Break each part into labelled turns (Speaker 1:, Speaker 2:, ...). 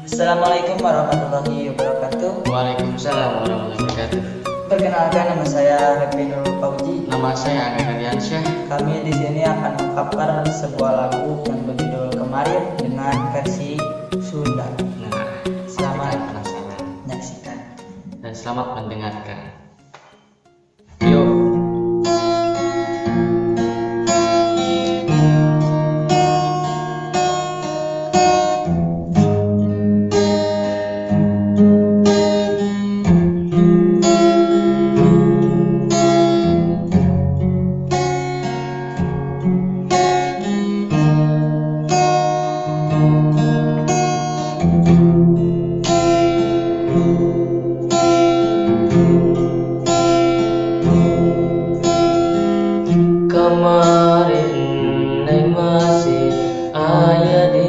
Speaker 1: Assalamualaikum warahmatullahi wabarakatuh.
Speaker 2: Waalaikumsalam warahmatullahi wabarakatuh.
Speaker 1: Perkenalkan, nama saya Happy Nurul Fauzi.
Speaker 2: Nama saya Angga Ardiansyah.
Speaker 1: Kami di sini akan mengcover sebuah lagu yang berjudul Kemarin dengan versi Sunda.
Speaker 2: Nah,
Speaker 1: Selamat
Speaker 2: penasaran
Speaker 1: menyaksikan.
Speaker 2: dan selamat mendengarkan.
Speaker 1: Yuk.
Speaker 2: Kemarin neng masih aya di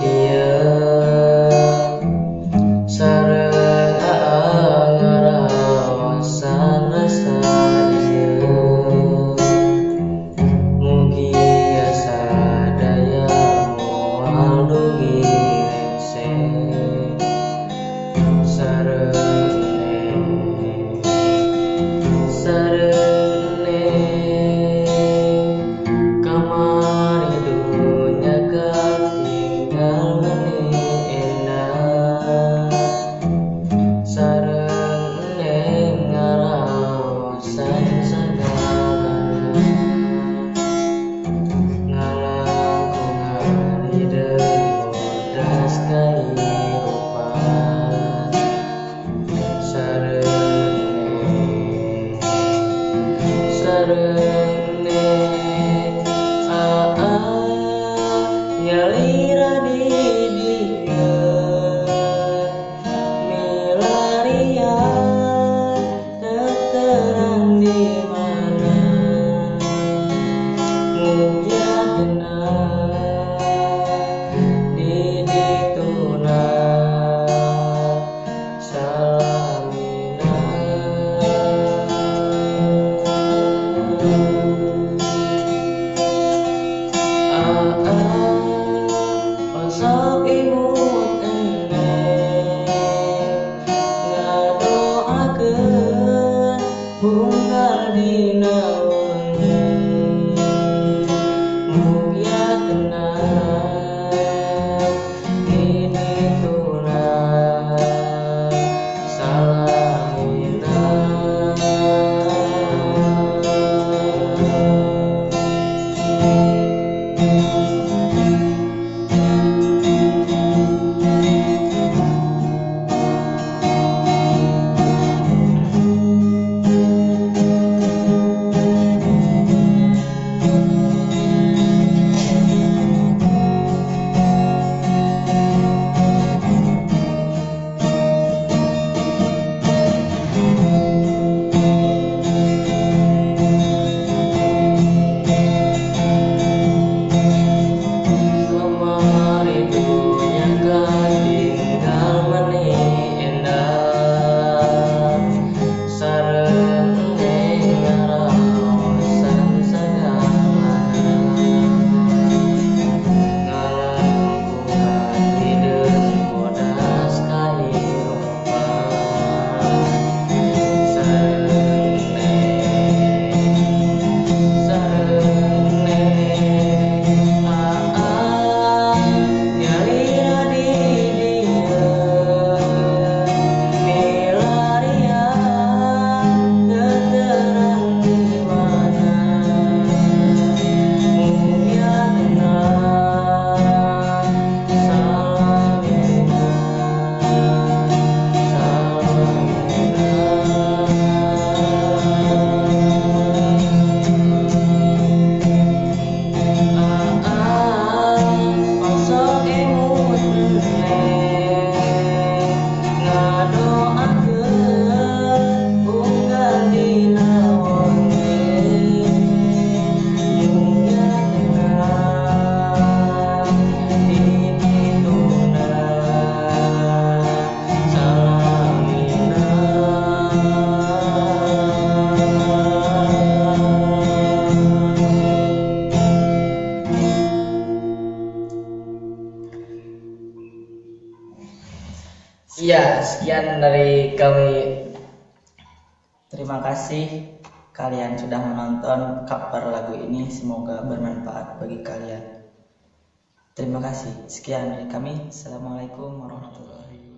Speaker 2: dieu, sareng ngaraosan rasa ieu. Mugi sadaya moal dugi rese, sareng kamari dunya katinggal enak, sareng ngaraosan sagala ngalangkungan hideung bodas kahirupan, sareng nyalira di dieu milarian terang di mana mulia tenang di dituna Iya, sekian dari kami.
Speaker 1: Terima kasih kalian sudah menonton cover lagu ini, semoga bermanfaat bagi kalian. Terima kasih. Sekian dari kami. Assalamualaikum warahmatullahi wabarakatuh.